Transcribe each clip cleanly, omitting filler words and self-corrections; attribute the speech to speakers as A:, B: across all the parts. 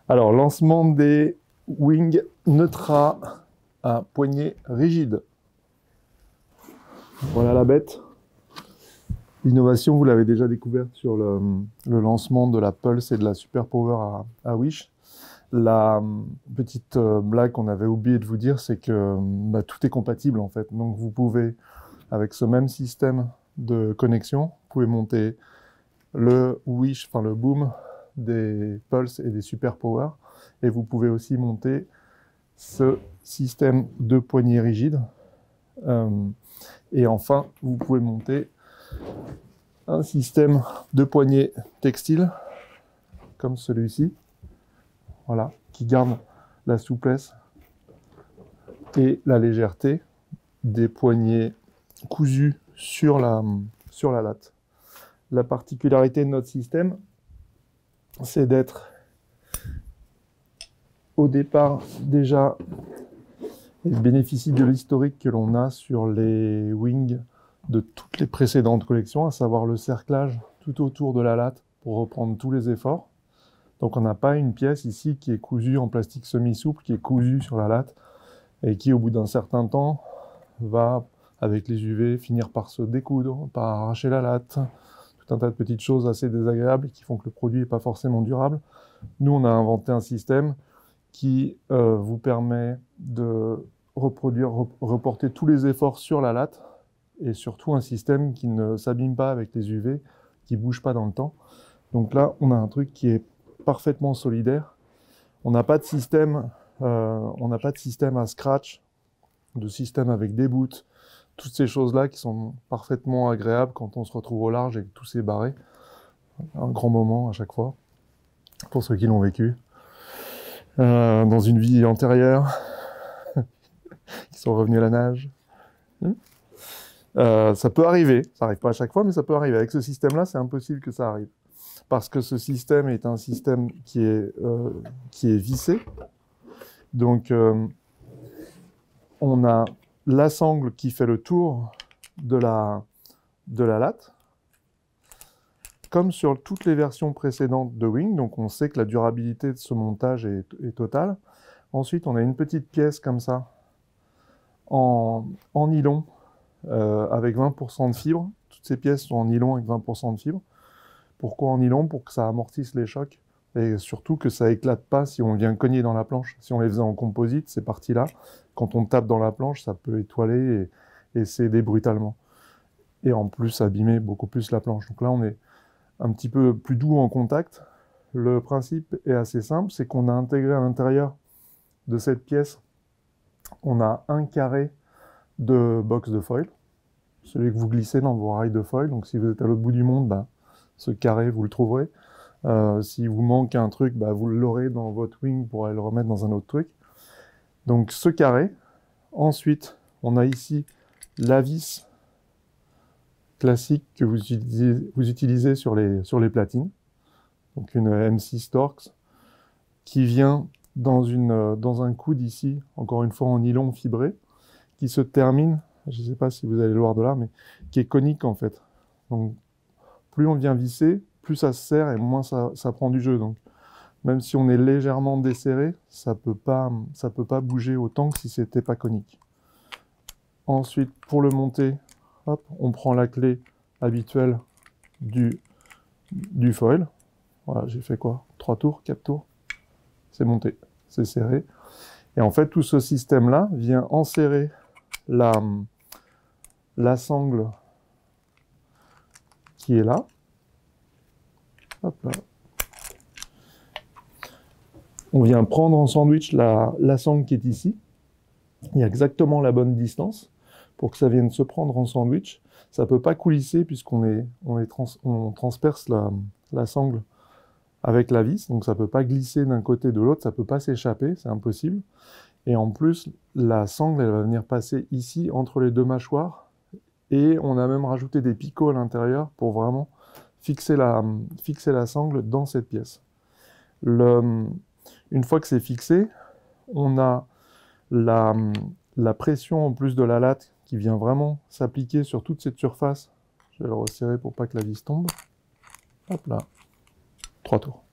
A: Alors, lancement des Wing Neutra à poignée rigide. Voilà la bête. L'innovation, vous l'avez déjà découverte sur le lancement de la Pulse et de la Super Power à Wish. La petite blague qu'on avait oublié de vous dire, c'est que tout est compatible en fait. Donc vous pouvez, avec ce même système de connexion, vous pouvez monter le Wish, enfin le Boom des Pulse et des Super Power. Et vous pouvez aussi monter ce système de poignée rigide. Euh, et enfin, vous pouvez monter un système de poignée textile, comme celui-ci, voilà, qui garde la souplesse et la légèreté des poignets cousus sur la latte. La particularité de notre système, c'est d'être au départ déjà, il bénéficie de l'historique que l'on a sur les wings de toutes les précédentes collections, à savoir le cerclage tout autour de la latte pour reprendre tous les efforts. Donc on n'a pas une pièce ici qui est cousue en plastique semi-souple, qui est cousue sur la latte et qui au bout d'un certain temps va, avec les UV, finir par se découdre, par arracher la latte, tout un tas de petites choses assez désagréables qui font que le produit n'est pas forcément durable. Nous, on a inventé un système qui vous permet de reporter tous les efforts sur la latte et surtout un système qui ne s'abîme pas avec les UV, qui ne bouge pas dans le temps. Donc là, on a un truc qui est parfaitement solidaire. On n'a pas de système, à scratch, de système avec des bouts, toutes ces choses-là qui sont parfaitement agréables quand on se retrouve au large et que tout s'est barré. Un grand moment à chaque fois, pour ceux qui l'ont vécu. Dans une vie antérieure, qui sont revenus à la nage. Ça peut arriver, ça n'arrive pas à chaque fois, mais ça peut arriver. Avec ce système-là, c'est impossible que ça arrive. Parce que ce système est un système qui est vissé. Donc, on a la sangle qui fait le tour de la latte, comme sur toutes les versions précédentes de Wing. Donc, on sait que la durabilité de ce montage est totale. Ensuite, on a une petite pièce comme ça, en nylon, avec 20% de fibres. Toutes ces pièces sont en nylon avec 20% de fibres. Pourquoi en nylon? Pour que ça amortisse les chocs et surtout que ça éclate pas si on vient cogner dans la planche. Si on les faisait en composite, ces parties-là, quand on tape dans la planche, ça peut étoiler et s'aider brutalement. Et en plus, abîmer beaucoup plus la planche. Donc là, on est un petit peu plus doux en contact. Le principe est assez simple, c'est qu'on a intégré à l'intérieur de cette pièce, on a un carré de box de foil, celui que vous glissez dans vos rails de foil. Donc si vous êtes à l'autre bout du monde, ce carré, vous le trouverez. Si vous manque un truc, vous l'aurez dans votre wing pour aller le remettre dans un autre truc. Donc ce carré. Ensuite, on a ici la vis classique que vous utilisez sur les platines. Donc une M6 Torx qui vient dans un coude ici, encore une fois en nylon fibré, qui se termine, je ne sais pas si vous allez le voir de là, mais qui est conique en fait. Donc plus on vient visser, plus ça se serre et moins ça prend du jeu. Donc même si on est légèrement desserré, ça peut pas bouger autant que si c'était pas conique. Ensuite, pour le monter, hop, on prend la clé habituelle du foil. Voilà, j'ai fait quoi? 3 tours, 4 tours? C'est monté, c'est serré. Et en fait, tout ce système-là vient enserrer la sangle qui est là. Hop là. On vient prendre en sandwich la sangle qui est ici. Il y a exactement la bonne distance pour que ça vienne se prendre en sandwich. Ça ne peut pas coulisser puisqu'on transperce la sangle avec la vis, donc ça ne peut pas glisser d'un côté de l'autre, ça ne peut pas s'échapper, c'est impossible. Et en plus, la sangle, elle va venir passer ici entre les deux mâchoires, et on a même rajouté des picots à l'intérieur pour vraiment fixer la sangle dans cette pièce. Une fois que c'est fixé, on a la pression en plus de la latte qui vient vraiment s'appliquer sur toute cette surface. Je vais le resserrer pour pas que la vis tombe. Hop là. 3 tours.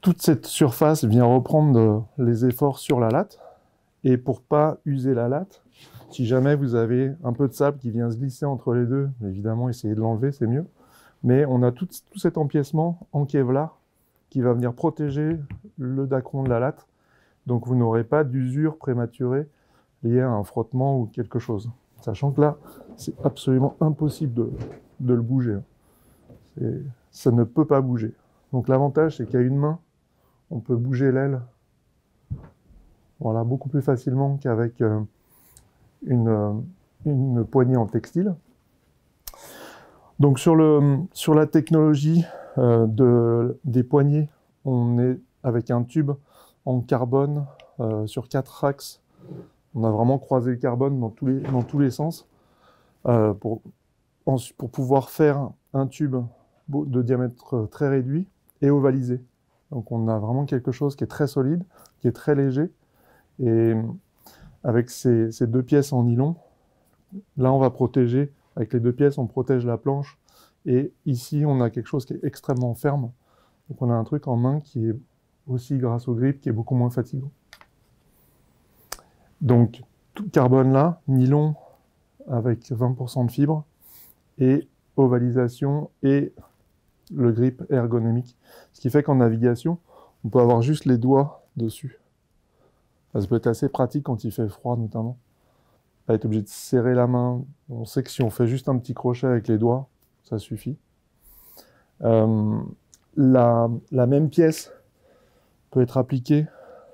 A: toute cette surface vient reprendre les efforts sur la latte. Et pour pas user la latte, si jamais vous avez un peu de sable qui vient se glisser entre les deux, évidemment, essayez de l'enlever, c'est mieux. Mais on a tout cet empiècement en Kevlar qui va venir protéger le dacron de la latte. Donc vous n'aurez pas d'usure prématurée liée à un frottement ou quelque chose. Sachant que là, c'est absolument impossible de le bouger. Ça ne peut pas bouger. Donc l'avantage, c'est qu'à une main, on peut bouger l'aile, voilà, beaucoup plus facilement qu'avec une poignée en textile. Donc sur la technologie des poignées, on est avec un tube en carbone sur 4 axes. On a vraiment croisé le carbone dans tous les sens pour pouvoir faire un tube de diamètre très réduit et ovalisé. Donc on a vraiment quelque chose qui est très solide, qui est très léger. Et avec ces deux pièces en nylon, là on va protéger, avec les deux pièces on protège la planche. Et ici on a quelque chose qui est extrêmement ferme. Donc on a un truc en main qui est aussi, grâce au grip, qui est beaucoup moins fatigant. Donc tout carbone là, nylon avec 20% de fibre, et ovalisation et le grip ergonomique. Ce qui fait qu'en navigation, on peut avoir juste les doigts dessus. Ça peut être assez pratique quand il fait froid notamment. Pas être obligé de serrer la main. On sait que si on fait juste un petit crochet avec les doigts, ça suffit. La même pièce peut être appliquée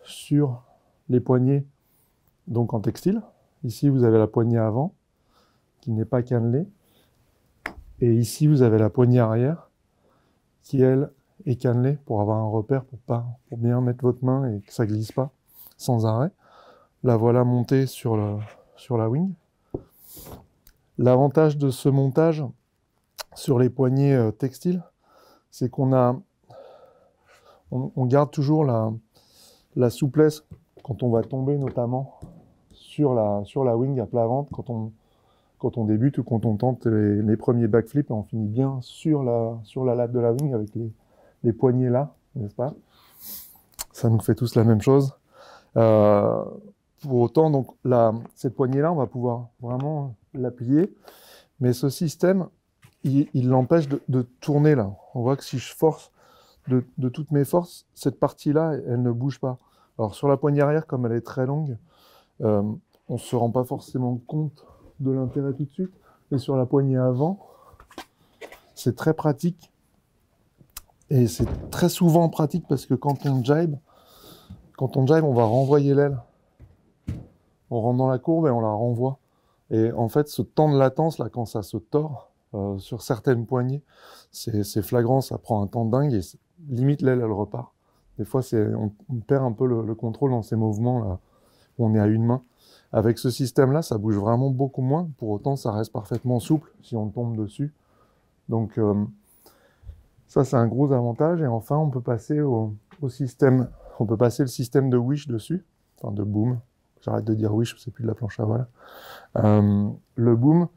A: sur les poignées, donc en textile. Ici, vous avez la poignée avant, qui n'est pas cannelée. Et ici, vous avez la poignée arrière, qui, elle, est cannelée pour avoir un repère, pour bien mettre votre main et que ça ne glisse pas sans arrêt. La voilà montée sur la wing. L'avantage de ce montage sur les poignées textiles, c'est qu'on garde toujours la souplesse quand on va tomber notamment sur la wing à plat ventre, quand on débute ou quand on tente les premiers backflips, on finit bien sur la latte de la wing avec les poignets là, n'est-ce pas? Ça nous fait tous la même chose. Pour autant, donc, cette poignée-là, on va pouvoir vraiment la plier, mais ce système, il l'empêche de tourner là. On voit que si je force de toutes mes forces, cette partie-là, elle ne bouge pas. Alors sur la poignée arrière, comme elle est très longue, on ne se rend pas forcément compte de l'intérêt tout de suite, mais sur la poignée avant, c'est très pratique. Et c'est très souvent pratique parce que quand on jibe, on va renvoyer l'aile. On rentre dans la courbe et on la renvoie. Et en fait, ce temps de latence, là, quand ça se tord, sur certaines poignées, c'est flagrant, ça prend un temps dingue et limite l'aile, elle repart. Des fois, on perd un peu le contrôle dans ces mouvements-là, où on est à une main. Avec ce système-là, ça bouge vraiment beaucoup moins. Pour autant, ça reste parfaitement souple si on tombe dessus. Donc, ça, c'est un gros avantage. Et enfin, on peut passer au système. On peut passer le système de wish dessus, enfin de boom. J'arrête de dire wish, c'est plus de la planche à voile. Le boom,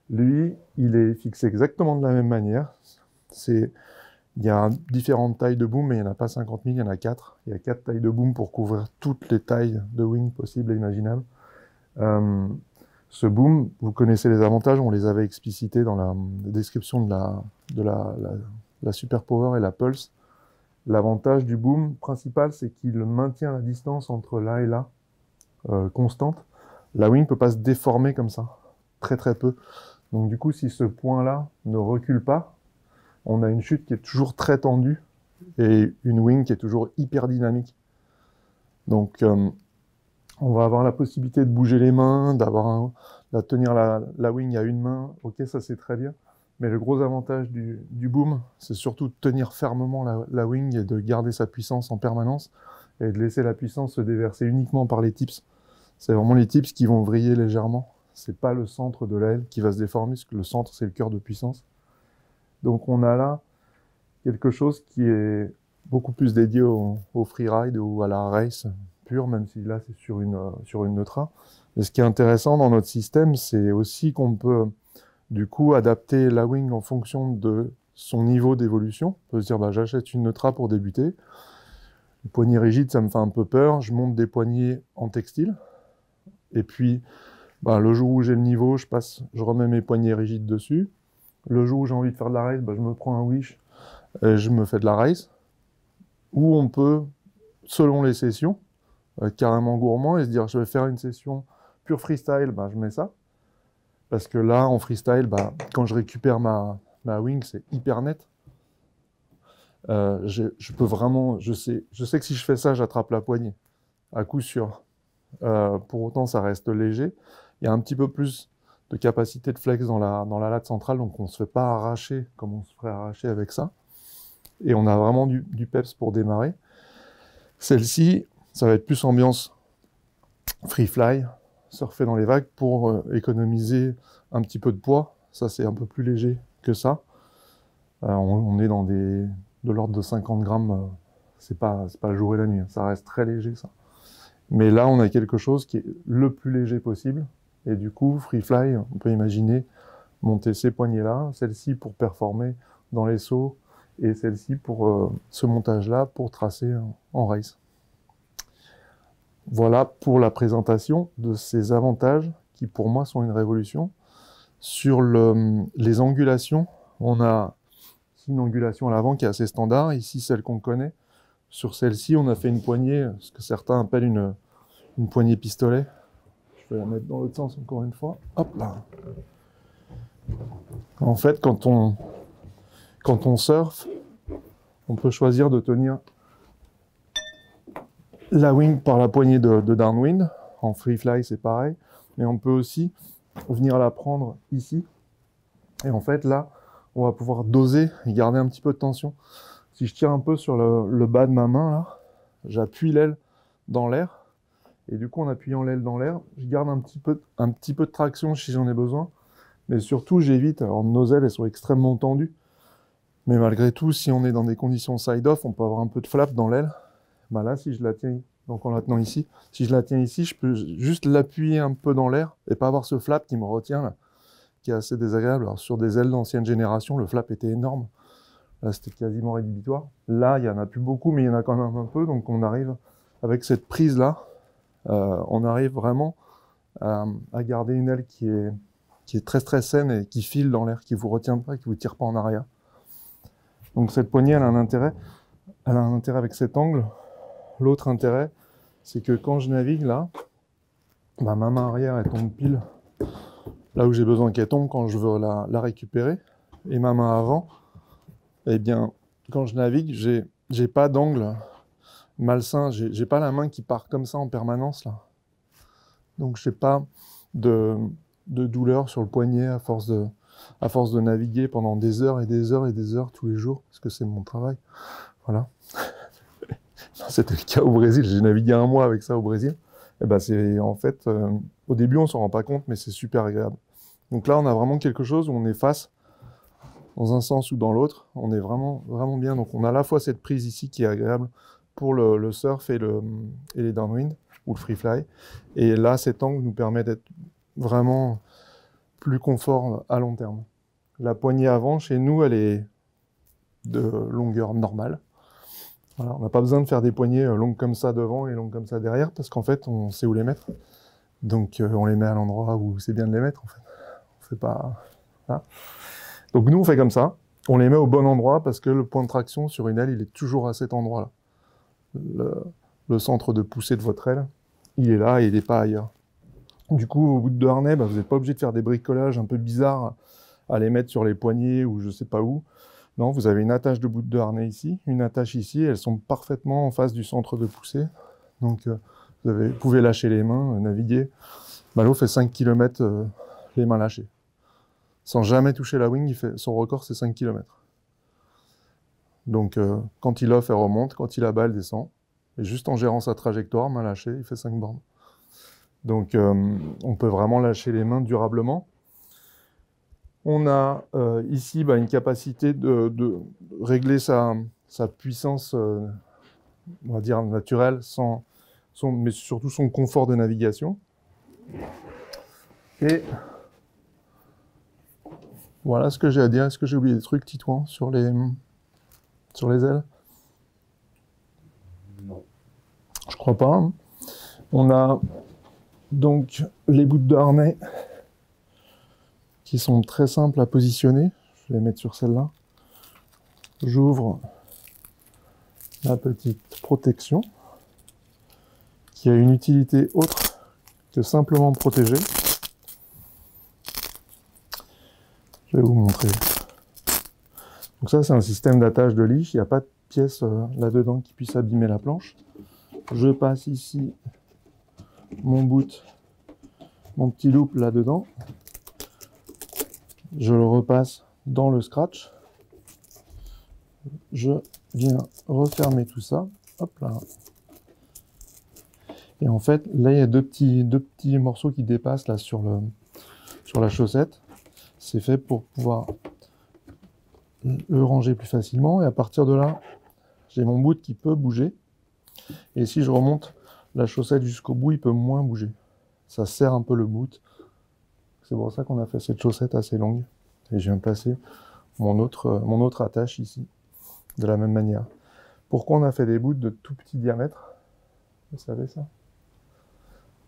A: lui, il est fixé exactement de la même manière. Il y a différentes tailles de boom, mais il n'y en a pas 50 000, il y en a 4. Il y a 4 tailles de boom pour couvrir toutes les tailles de wing possibles et imaginables. Ce boom, vous connaissez les avantages, on les avait explicités dans la description de la Super Power et la Pulse. L'avantage du boom principal, c'est qu'il maintient la distance entre là et là, constante. La wing ne peut pas se déformer comme ça, très très peu. Donc du coup, si ce point-là ne recule pas, on a une chute qui est toujours très tendue et une wing qui est toujours hyper dynamique. Donc on va avoir la possibilité de bouger les mains, de tenir la wing à une main. Ok, ça c'est très bien. Mais le gros avantage du boom, c'est surtout de tenir fermement la wing et de garder sa puissance en permanence et de laisser la puissance se déverser uniquement par les tips. C'est vraiment les tips qui vont vriller légèrement. C'est pas le centre de l'aile qui va se déformer, parce que le centre, c'est le cœur de puissance. Donc on a là quelque chose qui est beaucoup plus dédié au freeride ou à la race pure, même si là c'est sur une neutra. Mais ce qui est intéressant dans notre système, c'est aussi qu'on peut du coup adapter la wing en fonction de son niveau d'évolution. On peut se dire, bah, j'achète une neutra pour débuter. Les poignées rigides, ça me fait un peu peur. Je monte des poignées en textile. Et puis, bah, le jour où j'ai le niveau, je remets mes poignées rigides dessus. Le jour où j'ai envie de faire de la race, bah, je me prends un wish et je me fais de la race. Ou on peut, selon les sessions, carrément gourmand et se dire je vais faire une session pure freestyle, bah, je mets ça. Parce que là, en freestyle, bah, quand je récupère ma wing, c'est hyper net. Je peux vraiment, je sais que si je fais ça, j'attrape la poignée, à coup sûr. Pour autant, ça reste léger. Il y a un petit peu plus de capacité de flex dans la latte centrale, donc on ne se fait pas arracher comme on se ferait arracher avec ça. Et on a vraiment du peps pour démarrer. Celle-ci, ça va être plus ambiance free fly, surfer dans les vagues pour économiser un petit peu de poids. Ça, c'est un peu plus léger que ça. On est dans de l'ordre de 50 grammes. C'est pas le jour et la nuit, hein. Ça reste très léger, ça. Mais là, on a quelque chose qui est le plus léger possible. Et du coup, free fly, on peut imaginer monter ces poignées-là, celle-ci pour performer dans les sauts, et celle-ci pour ce montage-là pour tracer en race. Voilà pour la présentation de ces avantages qui pour moi sont une révolution. Sur les angulations, on a une angulation à l'avant qui est assez standard, ici celle qu'on connaît. Sur celle-ci, on a fait une poignée, ce que certains appellent une poignée pistolet. Je vais la mettre dans l'autre sens encore une fois. Hop là. En fait, quand on surfe, on peut choisir de tenir la wing par la poignée de downwind. En free fly, c'est pareil. Mais on peut aussi venir la prendre ici. Et en fait, là, on va pouvoir doser et garder un petit peu de tension. Si je tire un peu sur le bas de ma main, là, j'appuie l'aile dans l'air. Et du coup, en appuyant l'aile dans l'air, je garde un petit peu de traction si j'en ai besoin. Mais surtout, j'évite. Alors, nos ailes, elles sont extrêmement tendues. Mais malgré tout, si on est dans des conditions side-off, on peut avoir un peu de flap dans l'aile. Bah là, si je la tiens, donc en la tenant ici, si je la tiens ici, je peux juste l'appuyer un peu dans l'air et pas avoir ce flap qui me retient là, qui est assez désagréable. Alors, sur des ailes d'ancienne génération, le flap était énorme. Là, c'était quasiment rédhibitoire. Là, il n'y en a plus beaucoup, mais il y en a quand même un peu. Donc, on arrive avec cette prise-là, on arrive vraiment à garder une aile qui est très très saine et qui file dans l'air, qui vous retient pas, qui vous tire pas en arrière. Donc cette poignée, elle a un intérêt avec cet angle. L'autre intérêt, c'est que quand je navigue là, ma main arrière, elle tombe pile là où j'ai besoin qu'elle tombe quand je veux la récupérer. Et ma main avant, eh bien, quand je navigue, j'ai pas d'angle malsain, j'ai pas la main qui part comme ça en permanence là. Donc j'ai pas de douleur sur le poignet à force de naviguer pendant des heures et des heures et des heures tous les jours, parce que c'est mon travail. Voilà. C'était le cas au Brésil, j'ai navigué un mois avec ça au Brésil. Et ben c'est en fait, au début on s'en rend pas compte, mais c'est super agréable. Donc là on a vraiment quelque chose où on est face, dans un sens ou dans l'autre, on est vraiment, vraiment bien. Donc on a à la fois cette prise ici qui est agréable pour le surf et les downwind, ou le free fly. Et là cet angle nous permet d'être vraiment plus confort à long terme. La poignée avant, chez nous, elle est de longueur normale. Voilà, on n'a pas besoin de faire des poignées longues comme ça devant et longues comme ça derrière, parce qu'en fait, on sait où les mettre. Donc, on les met à l'endroit où c'est bien de les mettre, en fait. On fait pas... Voilà. Donc, nous, on fait comme ça. On les met au bon endroit, parce que le point de traction sur une aile, il est toujours à cet endroit-là. Le centre de poussée de votre aile, il est là et il n'est pas ailleurs. Du coup, au bout de harnais, bah, vous n'êtes pas obligé de faire des bricolages un peu bizarres à les mettre sur les poignets ou je ne sais pas où. Non, vous avez une attache de bout de harnais ici, une attache ici, elles sont parfaitement en face du centre de poussée. Donc, vous pouvez lâcher les mains, naviguer. Malo fait 5 km les mains lâchées. Sans jamais toucher la wing, son record c'est 5 km. Donc, quand il off, elle remonte, quand il abat, elle descend. Et juste en gérant sa trajectoire, main lâchée, il fait 5 bornes. Donc, on peut vraiment lâcher les mains durablement. On a ici une capacité de régler sa puissance, on va dire, naturelle, mais surtout son confort de navigation. Et voilà ce que j'ai à dire. Est-ce que j'ai oublié des trucs, Titouan, sur les ailes? crois pas. Hein. On a donc les bouts de harnais qui sont très simples à positionner. Je vais les mettre sur celle-là. J'ouvre la petite protection qui a une utilité autre que simplement protéger. Je vais vous montrer. Donc ça, c'est un système d'attache de liche. Il n'y a pas de pièce là-dedans qui puisse abîmer la planche. Je passe ici mon boot, mon petit loop là-dedans. Je le repasse dans le scratch. Je viens refermer tout ça. Hop là. Et en fait, là, il y a deux petits morceaux qui dépassent là sur la chaussette. C'est fait pour pouvoir le ranger plus facilement. Et à partir de là, j'ai mon boot qui peut bouger. Et si je remonte la chaussette jusqu'au bout, il peut moins bouger. Ça serre un peu le boot. C'est pour ça qu'on a fait cette chaussette assez longue. Et je viens placer mon autre attache ici, de la même manière. Pourquoi on a fait des boots de tout petit diamètre? Vous savez ça?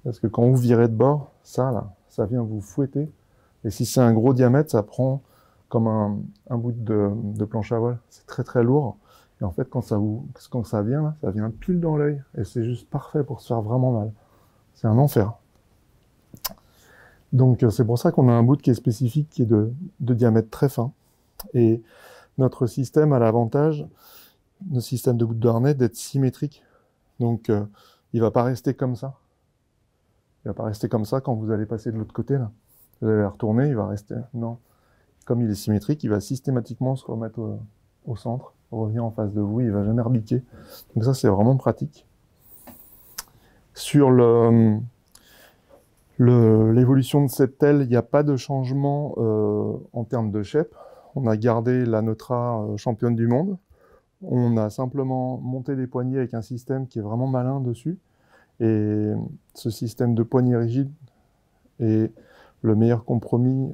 A: Parce que quand vous virez de bord, ça là, ça vient vous fouetter. Et si c'est un gros diamètre, ça prend comme un bout de planche à voile. C'est très très lourd. Et en fait, quand ça vient là, ça vient pile dans l'œil. Et c'est juste parfait pour se faire vraiment mal. C'est un enfer. Donc c'est pour ça qu'on a un bout qui est spécifique, qui est de diamètre très fin. Et notre système a l'avantage, notre système de bout de harnais, d'être symétrique. Donc il va pas rester comme ça. Il va pas rester comme ça quand vous allez passer de l'autre côté là. Vous allez retourner, il va rester... Non. Comme il est symétrique, il va systématiquement se remettre au centre, revenir en face de vous, il va jamais rebiquer. Donc ça, c'est vraiment pratique. Sur l'évolution de cette aile, il n'y a pas de changement en termes de shape. On a gardé la Neutra championne du monde. On a simplement monté des poignées avec un système qui est vraiment malin dessus. Et ce système de poignées rigides est le meilleur compromis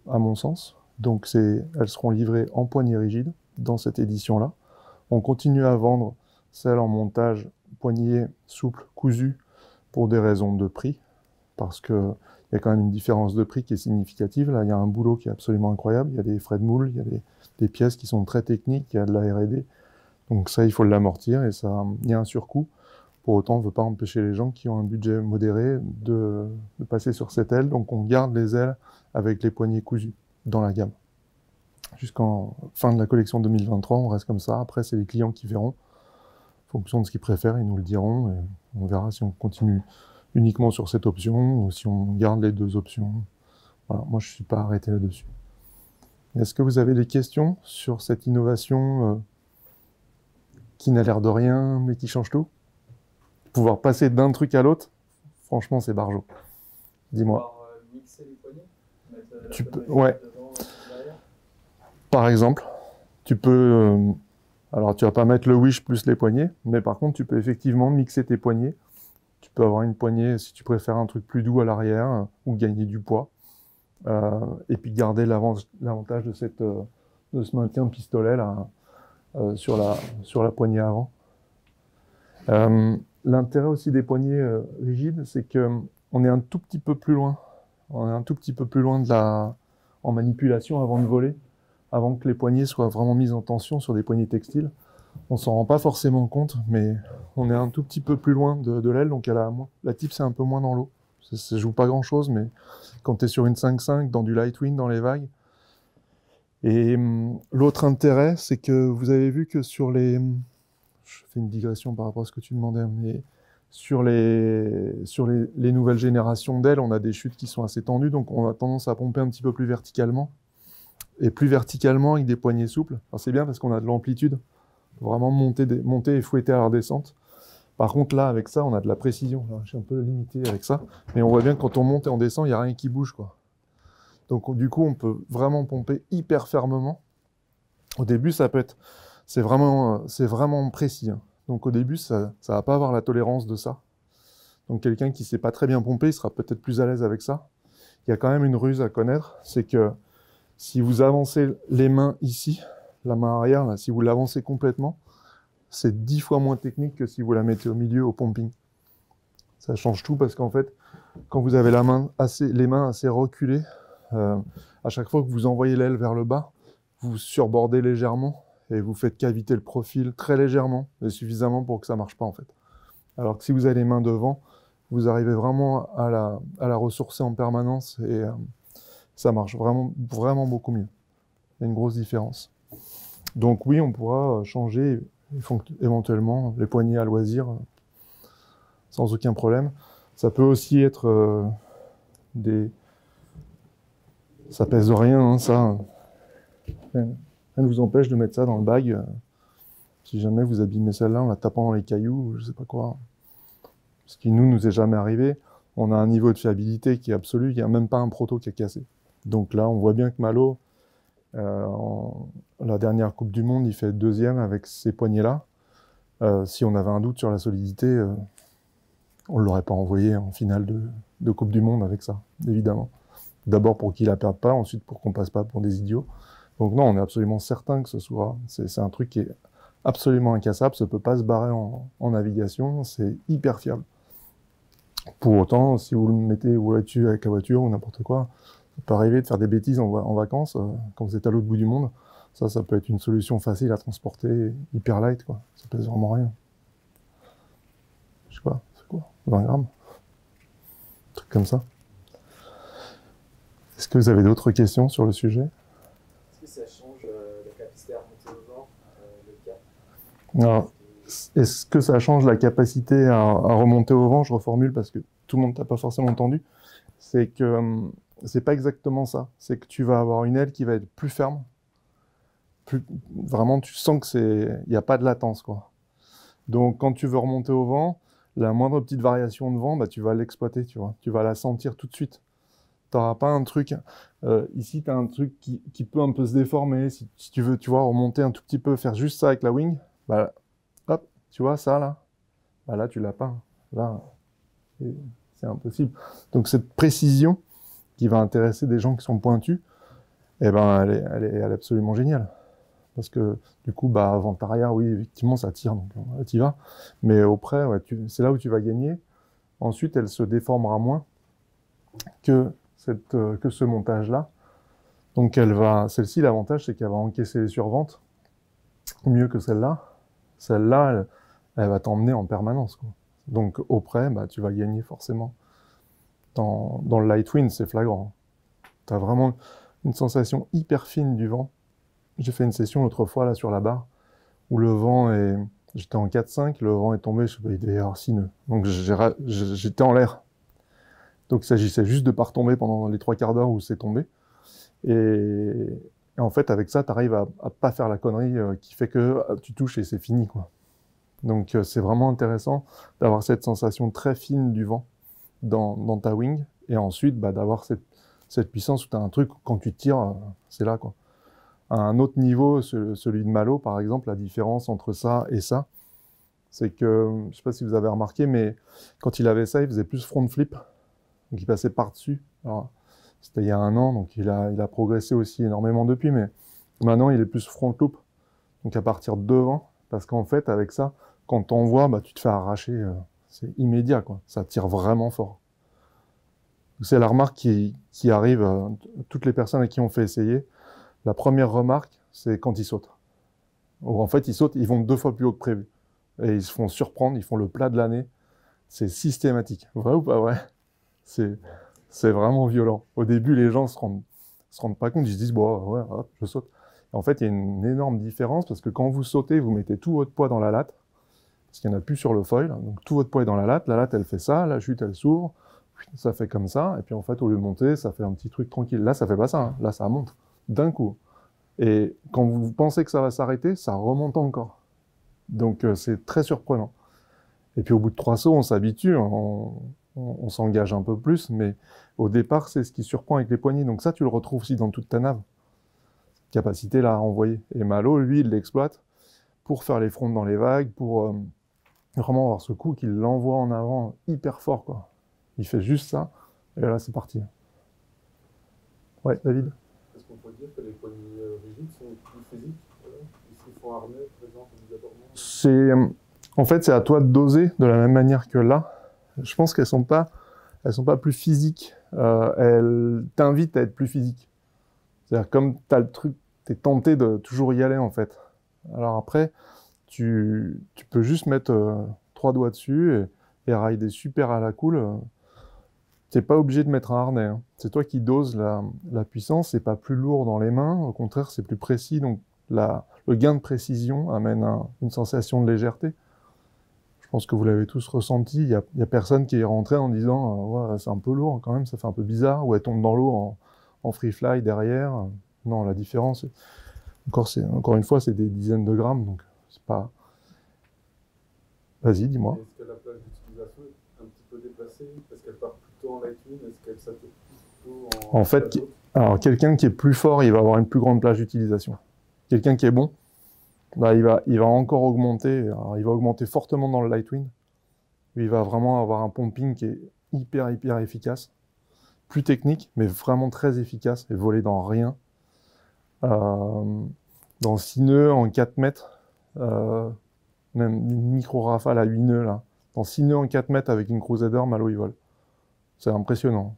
A: à mon sens. Donc elles seront livrées en poignées rigides dans cette édition-là. On continue à vendre celles en montage poignées souples, cousues, pour des raisons de prix, parce qu'il y a quand même une différence de prix qui est significative. Là, il y a un boulot qui est absolument incroyable. Il y a des frais de moule, il y a des pièces qui sont très techniques, il y a de la R&D. Donc ça, il faut l'amortir et ça, il y a un surcoût. Pour autant, on ne veut pas empêcher les gens qui ont un budget modéré de passer sur cette aile. Donc on garde les ailes avec les poignées cousues dans la gamme. Jusqu'en fin de la collection 2023, on reste comme ça. Après, c'est les clients qui verront. En fonction de ce qu'ils préfèrent, ils nous le diront. Et on verra si on continue uniquement sur cette option ou si on garde les deux options. Voilà, moi, je ne suis pas arrêté là-dessus. Est-ce que vous avez des questions sur cette innovation qui n'a l'air de rien, mais qui change tout? Pouvoir passer d'un truc à l'autre, franchement, c'est barjo. Dis-moi.
B: Mixer les poignées,
A: tu peux, ouais. Par exemple, tu peux... alors, tu vas pas mettre le wish plus les poignets, mais par contre, tu peux effectivement mixer tes poignets. Tu peux avoir une poignée, si tu préfères un truc plus doux à l'arrière, ou gagner du poids. Et puis garder l'avantage de ce maintien pistolet là, sur la poignée avant. L'intérêt aussi des poignées rigides, c'est qu'on est un tout petit peu plus loin. On est un tout petit peu plus loin en manipulation avant de voler, avant que les poignées soient vraiment mises en tension sur des poignées textiles. On s'en rend pas forcément compte, mais on est un tout petit peu plus loin de l'aile, donc la tip c'est un peu moins dans l'eau. Ça joue pas grand chose, mais quand tu es sur une 5.5, dans du light wind, dans les vagues. Et l'autre intérêt, c'est que vous avez vu que sur les... Je fais une digression par rapport à ce que tu demandais, mais sur les nouvelles générations d'ailes, on a des chutes qui sont assez tendues, donc on a tendance à pomper un petit peu plus verticalement. Et plus verticalement avec des poignées souples. C'est bien parce qu'on a de l'amplitude. Vraiment monter et fouetter à la redescente. Par contre, là, avec ça, on a de la précision. Alors, je suis un peu limité avec ça. Mais on voit bien que quand on monte et on descend, il n'y a rien qui bouge, quoi. Donc, du coup, on peut vraiment pomper hyper fermement. Au début, c'est vraiment précis. Hein. Donc, au début, ça ne va pas avoir la tolérance de ça. Donc, quelqu'un qui ne sait pas très bien pomper, il sera peut-être plus à l'aise avec ça. Il y a quand même une ruse à connaître, c'est que si vous avancez les mains ici, la main arrière, là, si vous l'avancez complètement, c'est 10 fois moins technique que si vous la mettez au milieu au pumping. Ça change tout parce qu'en fait, quand vous avez les mains assez reculées, à chaque fois que vous envoyez l'aile vers le bas, vous surbordez légèrement et vous faites caviter le profil très légèrement, mais suffisamment pour que ça ne marche pas en fait. Alors que si vous avez les mains devant, vous arrivez vraiment à la ressourcer en permanence et ça marche vraiment, vraiment beaucoup mieux. Il y a une grosse différence. Donc oui, on pourra changer éventuellement les poignets à loisir sans aucun problème. Ça peut aussi être ça pèse rien, hein, ça. Rien ne vous empêche de mettre ça dans le bag. Si jamais vous abîmez celle-là en la tapant dans les cailloux, je sais pas quoi. Ce qui nous est jamais arrivé. On a un niveau de fiabilité qui est absolu. Il n'y a même pas un proto qui est cassé. Donc là, on voit bien que Malo, la dernière Coupe du Monde, il fait 2e avec ces poignets-là. Si on avait un doute sur la solidité, on ne l'aurait pas envoyé en finale de Coupe du Monde avec ça, évidemment. D'abord pour qu'il la perde pas, ensuite pour qu'on passe pas pour des idiots. Donc non, on est absolument certain que ce soit... C'est un truc qui est absolument incassable, ça ne peut pas se barrer en navigation, c'est hyper fiable. Pour autant, si vous le mettez dessus avec la voiture ou n'importe quoi, ça peut arriver de faire des bêtises en vacances, quand vous êtes à l'autre bout du monde. Ça peut être une solution facile à transporter, hyper light, quoi. Ça pèse vraiment rien. Je sais pas, c'est quoi, 20 grammes? Un truc comme ça. Est-ce que vous avez d'autres questions sur le sujet?
B: Est-ce que ça change la capacité à remonter au vent, le cap?
A: Alors, est-ce que ça change la capacité à remonter au vent? Je reformule parce que tout le monde t'a pas forcément entendu. C'est que c'est pas exactement ça. C'est que tu vas avoir une aile qui va être plus ferme. Vraiment, tu sens que il n'y a pas de latence, quoi. Donc, quand tu veux remonter au vent, la moindre petite variation de vent, bah, tu vas l'exploiter, tu vois. Tu vas la sentir tout de suite. Tu n'auras pas un truc... ici, tu as un truc qui peut un peu se déformer. Si tu veux, tu vois, remonter un tout petit peu, faire juste ça avec la wing, bah, hop, tu vois, ça, là, bah, là, tu l'as pas. Là, c'est impossible. Donc, cette précision qui va intéresser des gens qui sont pointus, eh ben, elle est absolument géniale. Parce que, du coup, bah, avant-arrière, oui, effectivement, ça tire, donc tu y vas. Mais auprès, ouais, c'est là où tu vas gagner. Ensuite, elle se déformera moins que ce montage-là. Donc, celle-ci, l'avantage, c'est qu'elle va encaisser les surventes mieux que celle-là. Celle-là, elle va t'emmener en permanence, quoi. Donc, auprès, bah, tu vas gagner forcément. Dans le light wind, c'est flagrant. Tu as vraiment une sensation hyper fine du vent. J'ai fait une session l'autre fois là sur la barre où le vent est... J'étais en 4-5, le vent est tombé, je sais pas, il devait y avoir 6 nœuds. Donc j'étais en l'air. Donc il s'agissait juste de ne pas retomber pendant les 3 quarts d'heure où c'est tombé. Et en fait, avec ça, tu arrives à pas faire la connerie qui fait que tu touches et c'est fini, quoi. Donc c'est vraiment intéressant d'avoir cette sensation très fine du vent dans ta wing. Et ensuite, bah, d'avoir cette puissance où tu as un truc, quand tu tires, c'est là, quoi. À un autre niveau, celui de Malo, par exemple, la différence entre ça et ça, c'est que, je ne sais pas si vous avez remarqué, mais quand il avait ça, il faisait plus front flip, donc il passait par-dessus. Alors, c'était il y a 1 an, donc il a progressé aussi énormément depuis, mais maintenant il est plus front loop, donc à partir de devant, parce qu'en fait, avec ça, quand t'envoies, bah, tu te fais arracher, c'est immédiat, quoi. Ça tire vraiment fort. C'est la remarque qui arrive à toutes les personnes à qui on fait essayer. La première remarque, c'est quand ils sautent. En fait, ils sautent, ils vont 2 fois plus haut que prévu. Et ils se font surprendre, ils font le plat de l'année. C'est systématique. Vrai ou pas vrai? C'est vraiment violent. Au début, les gens se rendent pas compte, ils se disent, bon, ouais, hop, je saute. Et en fait, il y a une énorme différence parce que quand vous sautez, vous mettez tout votre poids dans la latte, parce qu'il n'y en a plus sur le foil. Donc tout votre poids est dans la latte, elle fait ça, la chute, elle s'ouvre, ça fait comme ça. Et puis en fait, au lieu de monter, ça fait un petit truc tranquille. Là, ça fait pas ça, hein. Là, ça monte d'un coup. Et quand vous pensez que ça va s'arrêter, ça remonte encore. Donc c'est très surprenant. Et puis au bout de 3 sauts, on s'habitue, on s'engage un peu plus, mais au départ, c'est ce qui surprend avec les poignées. Donc ça, tu le retrouves aussi dans toute ta nave. Capacité là à envoyer. Et Malo, lui, il l'exploite pour faire les fronts dans les vagues, pour vraiment avoir ce coup qu'il l'envoie en avant hyper fort, quoi. Il fait juste ça, et là, c'est parti. Ouais, David?
C: Est-ce qu'on peut dire que les poignées rigides sont plus physiques? Est-ce qu'il faut armer, par exemple, obligatoirement?
A: En fait, c'est à toi de doser de la même manière que là. Je pense qu'elles sont pas plus physiques. Elles t'invitent à être plus physique. C'est-à-dire, comme tu as le truc, tu es tenté de toujours y aller, en fait. Alors après, tu peux juste mettre 3 doigts dessus et rider super à la cool. T'es pas obligé de mettre un harnais, hein. C'est toi qui doses la puissance, c'est pas plus lourd dans les mains, au contraire, c'est plus précis. Donc, le gain de précision amène une sensation de légèreté. Je pense que vous l'avez tous ressenti. Il y a personne qui est rentré en disant ouais, c'est un peu lourd quand même, ça fait un peu bizarre, ou elle tombe dans l'eau en free fly derrière. Non, la différence, encore une fois, c'est des dizaines de grammes, donc c'est pas. Vas-y, dis-moi.
C: Est-ce que la plage d'utilisation est un petit peu déplacée? Est-ce qu'elle part plutôt en lightwing? Est-ce qu'elle sature plutôt
A: En fait, alors quelqu'un qui est plus fort, il va avoir une plus grande plage d'utilisation. Quelqu'un qui est bon, bah, il va encore augmenter. Alors, il va augmenter fortement dans le lightwing. Il va vraiment avoir un pumping qui est hyper efficace. Plus technique, mais vraiment très efficace et volé dans rien. Dans 6 nœuds en 4 mètres, même une micro-rafale à 8 nœuds là. Dans 6 nœuds en 4 mètres avec une Crusader, Malo il vole. C'est impressionnant.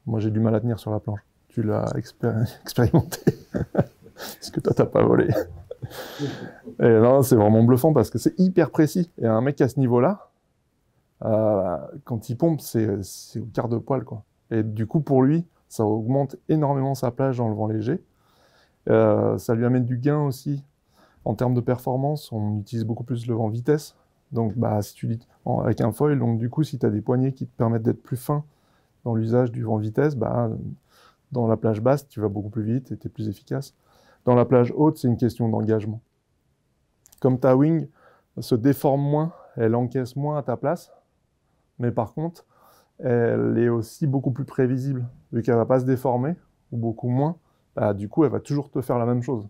A: Moi j'ai du mal à tenir sur la planche. Tu l'as expérimenté. Parce que toi t'as pas volé. Et non, c'est vraiment bluffant parce que c'est hyper précis. Et un mec à ce niveau-là, quand il pompe, c'est au quart de poil, quoi. Et du coup, pour lui, ça augmente énormément sa plage dans le vent léger. Ça lui amène du gain aussi. En termes de performance, on utilise beaucoup plus le vent vitesse. Donc, bah, si tu avec un foil, donc du coup, si tu as des poignées qui te permettent d'être plus fin dans l'usage du vent vitesse, bah, dans la plage basse, tu vas beaucoup plus vite et tu es plus efficace. Dans la plage haute, c'est une question d'engagement. Comme ta wing se déforme moins, elle encaisse moins à ta place, mais par contre, elle est aussi beaucoup plus prévisible. Vu qu'elle ne va pas se déformer, ou beaucoup moins, bah, du coup, elle va toujours te faire la même chose.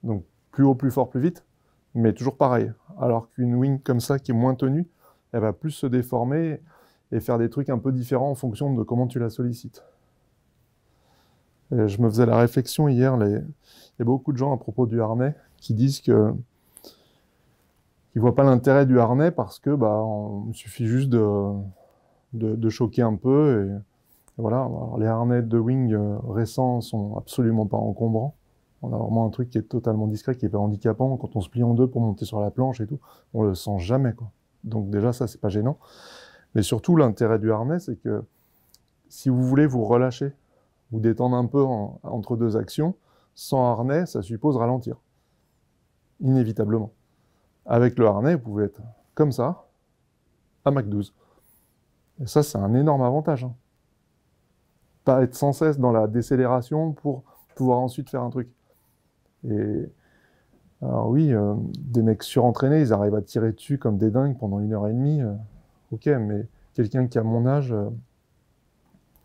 A: Donc, plus haut, plus fort, plus vite, mais toujours pareil. Alors qu'une wing comme ça, qui est moins tenue, elle va plus se déformer et faire des trucs un peu différents en fonction de comment tu la sollicites. Et je me faisais la réflexion hier, il y a beaucoup de gens à propos du harnais qui disent qu'ils ne voient pas l'intérêt du harnais parce que il suffit juste de choquer un peu. Et voilà. Alors, les harnais de wing récents sont absolument pas encombrants. On a vraiment un truc qui est totalement discret, qui est pas handicapant. Quand on se plie en deux pour monter sur la planche et tout, on le sent jamais, quoi. Donc déjà, ça, c'est pas gênant. Mais surtout, l'intérêt du harnais, c'est que si vous voulez vous relâcher, vous détendre un peu entre deux actions, sans harnais, ça suppose ralentir. Inévitablement. Avec le harnais, vous pouvez être comme ça, à Mach 12. Et ça, c'est un énorme avantage, hein. Pas être sans cesse dans la décélération pour pouvoir ensuite faire un truc. Et alors oui, des mecs surentraînés, ils arrivent à tirer dessus comme des dingues pendant 1h30. Ok, mais quelqu'un qui a mon âge,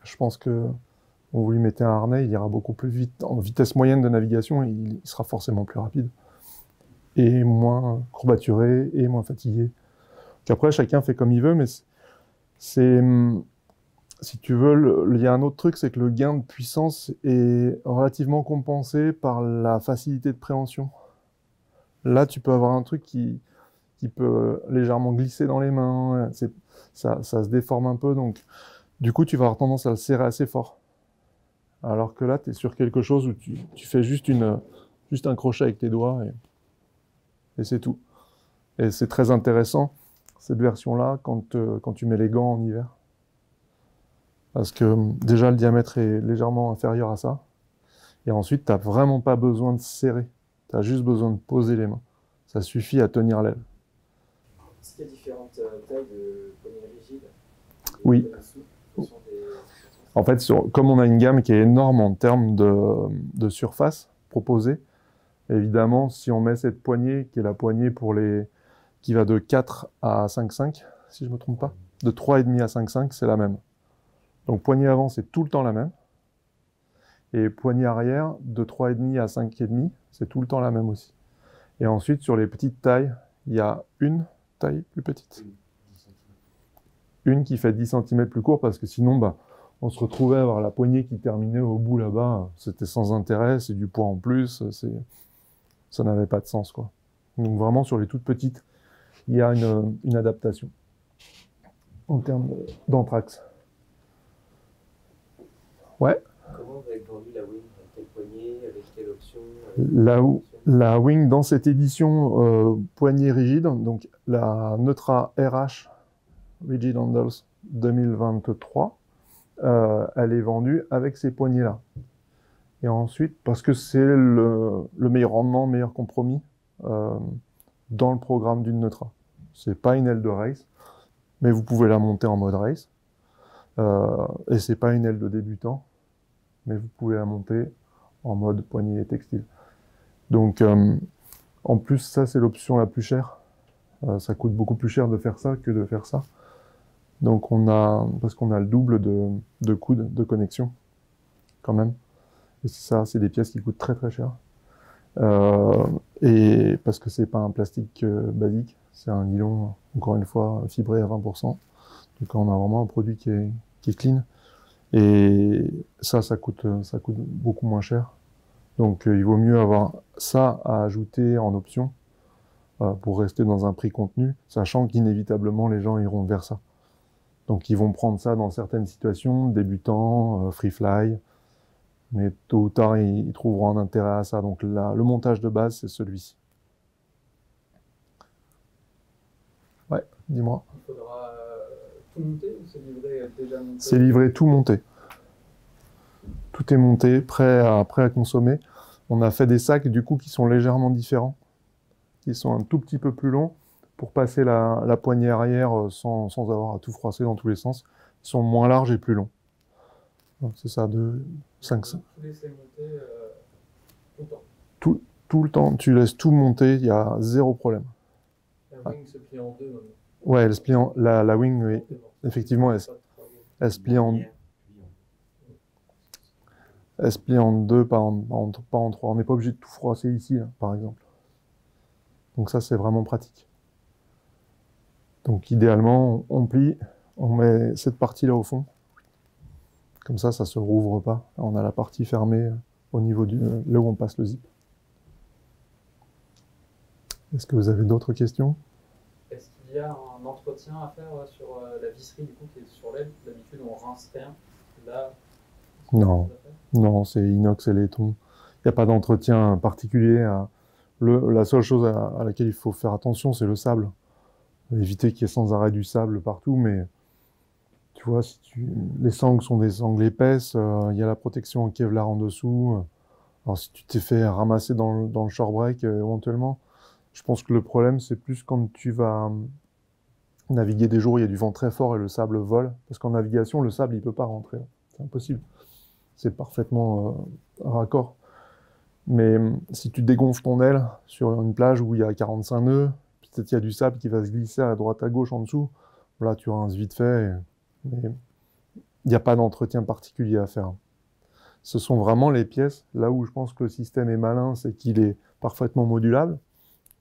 A: je pense que vous lui mettez un harnais, il ira beaucoup plus vite. En vitesse moyenne de navigation, il sera forcément plus rapide. Et moins courbaturé, et moins fatigué. Qu'après, chacun fait comme il veut, mais c'est... Si tu veux, il y a un autre truc, c'est que le gain de puissance est relativement compensé par la facilité de préhension. Là, tu peux avoir un truc qui peut légèrement glisser dans les mains, ça se déforme un peu, donc du coup, tu vas avoir tendance à le serrer assez fort. Alors que là, tu es sur quelque chose où tu fais juste un crochet avec tes doigts et c'est tout. Et c'est très intéressant, cette version-là, quand tu mets les gants en hiver. Parce que déjà, le diamètre est légèrement inférieur à ça. Et ensuite, tu n'as vraiment pas besoin de serrer. Tu as juste besoin de poser les mains. Ça suffit à tenir l'aile.
B: Est-ce qu'il y a différentes tailles de poignées rigides?
A: Oui. En fait, comme on a une gamme qui est énorme en termes de surface proposée, évidemment, si on met cette poignée, qui est la poignée qui va de 4 à 5,5, si je ne me trompe pas, de 3,5 à 5,5, c'est la même. Donc poignée avant, c'est tout le temps la même. Et poignée arrière, de 3,5 à 5,5, c'est tout le temps la même aussi. Et ensuite, sur les petites tailles, il y a une taille plus petite. Une qui fait 10 cm plus court, parce que sinon, on se retrouvait à avoir la poignée qui terminait au bout là-bas. C'était sans intérêt, c'est du poids en plus, ça n'avait pas de sens, quoi. Donc vraiment, sur les toutes petites, il y a une adaptation. en termes d'anthrax. Ouais.
B: Comment va être vendue la Wing? Avec quelle poignée? Avec quelle option?
A: La Wing, dans cette édition poignée rigide, donc la Neutra RH Rigid Handles 2023, elle est vendue avec ces poignées-là. Et ensuite, parce que c'est le meilleur rendement, meilleur compromis dans le programme d'une Neutra. C'est pas une aile de race, mais vous pouvez la monter en mode race. Et c'est pas une aile de débutant, mais vous pouvez la monter en mode poignée textile. Donc, en plus, ça, c'est l'option la plus chère. Ça coûte beaucoup plus cher de faire ça que de faire ça. Donc, parce qu'on a le double de coudes de connexion, quand même. Et ça, c'est des pièces qui coûtent très très cher. Et parce que c'est pas un plastique basique, c'est un nylon, encore une fois, fibré à 20%. Donc, on a vraiment un produit qui est clean. Et ça coûte beaucoup moins cher. Donc, il vaut mieux avoir ça à ajouter en option pour rester dans un prix contenu, sachant qu'inévitablement, les gens iront vers ça. Donc, ils vont prendre ça dans certaines situations, débutants, free fly, mais tôt ou tard, ils trouveront un intérêt à ça. Donc, là, le montage de base, c'est celui-ci. Ouais, dis-moi.
C: Il faudra tout monter ou c'est livré déjà monté?
A: C'est livré tout monté. Tout est monté, prêt à consommer. On a fait des sacs, du coup, qui sont légèrement différents, qui sont un tout petit peu plus longs, pour passer la poignée arrière sans avoir à tout froisser dans tous les sens. Ils sont moins larges et plus longs. Donc c'est ça, de 5.
C: Vous laissez monter tout le temps.
A: Tout le temps, tu laisses tout monter, il y a zéro problème.
C: La Wing se plie en deux maintenant.
A: Ouais, elle se plie la Wing, oui. Effectivement, elle se plie en deux, pas en trois. On n'est pas obligé de tout froisser ici, là, par exemple. Donc ça, c'est vraiment pratique. Donc idéalement, on plie, on met cette partie-là au fond. Comme ça se rouvre pas. On a la partie fermée au niveau là où on passe le zip. Est-ce que vous avez d'autres questions?
D: Est-ce qu'il y a un entretien à faire sur la visserie du coup qui est sur l'aile? D'habitude on rince rien. Là,
A: non, non, c'est inox et laiton. Il n'y a pas d'entretien particulier. La seule chose à laquelle il faut faire attention, c'est le sable. Éviter qu'il y ait sans arrêt du sable partout, mais tu vois, les sangles sont des sangles épaisses, il y a la protection en Kevlar en dessous. Alors si tu t'es fait ramasser dans le short break éventuellement, je pense que le problème c'est plus quand tu vas naviguer des jours où il y a du vent très fort et le sable vole, parce qu'en navigation le sable il peut pas rentrer, c'est impossible. C'est parfaitement raccord. Mais si tu dégonfles ton aile sur une plage où il y a 45 nœuds, peut-être il y a du sable qui va se glisser à droite à gauche en dessous, là tu rinces vite fait, mais il n'y a pas d'entretien particulier à faire. Ce sont vraiment les pièces, là où je pense que le système est malin, c'est qu'il est parfaitement modulable.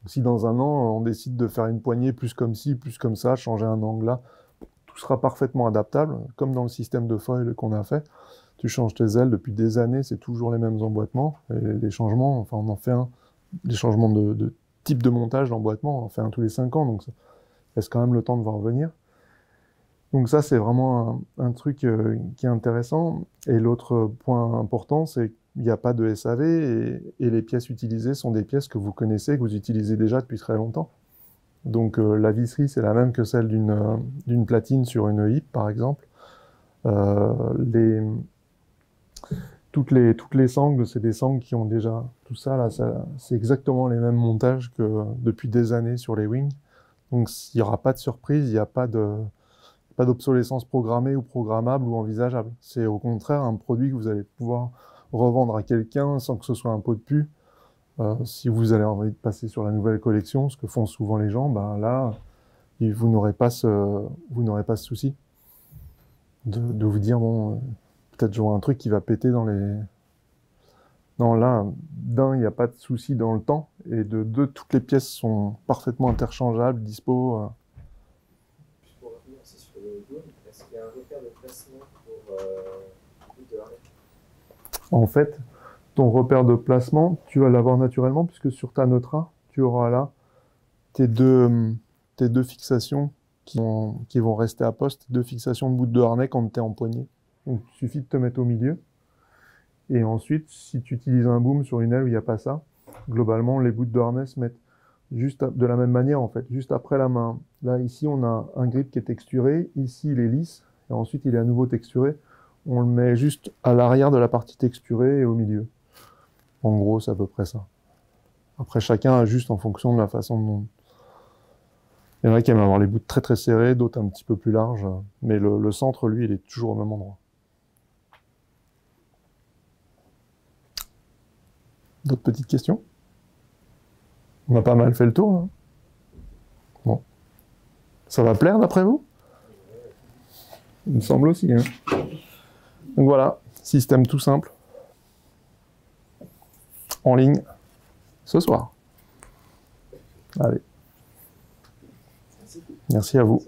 A: Si dans un an, on décide de faire une poignée plus comme ci, plus comme ça, changer un angle là, tout sera parfaitement adaptable, comme dans le système de foil qu'on a fait. Tu changes tes ailes depuis des années, c'est toujours les mêmes emboîtements. Et les changements, enfin on en fait les changements de type de montage d'emboîtement, on en fait un tous les 5 ans, donc ça laisse quand même le temps de voir venir. Donc ça, c'est vraiment un truc qui est intéressant. Et l'autre point important, c'est qu'il n'y a pas de SAV et les pièces utilisées sont des pièces que vous connaissez, que vous utilisez déjà depuis très longtemps. Donc la visserie, c'est la même que celle d'une platine sur une hip, par exemple. Toutes les sangles, c'est des sangles qui ont déjà... Tout ça, là, c'est exactement les mêmes montages que depuis des années sur les wings. Donc il n'y aura pas de surprise, il n'y a pas d'obsolescence programmée ou programmable ou envisageable. C'est au contraire un produit que vous allez pouvoir revendre à quelqu'un sans que ce soit un pot de pu. Si vous avez envie de passer sur la nouvelle collection, ce que font souvent les gens, ben là, vous n'aurez pas ce souci de vous dire, bon, peut-être j'aurai un truc qui va péter dans les... Non, là, d'un, il n'y a pas de souci dans le temps, et de deux, toutes les pièces sont parfaitement interchangeables, dispo.
B: Juste pour revenir aussi sur le dôme, est-ce qu'il y a un repère de placement pour le harnais?
A: En fait, ton repère de placement, tu vas l'avoir naturellement, puisque sur ta Neutra, tu auras là tes deux fixations qui vont rester à poste, 2 fixations de bout de harnais quand tu es en poignée. Donc il suffit de te mettre au milieu. Et ensuite, si tu utilises un boom sur une aile où il n'y a pas ça, globalement, les bouts de harnais se mettent de la même manière, en fait, juste après la main. Là, ici, on a un grip qui est texturé. Ici, il est lisse. Et ensuite, il est à nouveau texturé. On le met juste à l'arrière de la partie texturée et au milieu. En gros, c'est à peu près ça. Après, chacun ajuste en fonction de la façon dont... Il y en a qui aiment avoir les bouts très très serrés, d'autres un petit peu plus larges. Mais le centre, lui, il est toujours au même endroit. D'autres petites questions? On a pas mal fait le tour, hein. Bon. Ça va plaire d'après vous? Il me semble aussi, hein. Donc voilà, système tout simple. En ligne, ce soir. Allez. Merci à vous.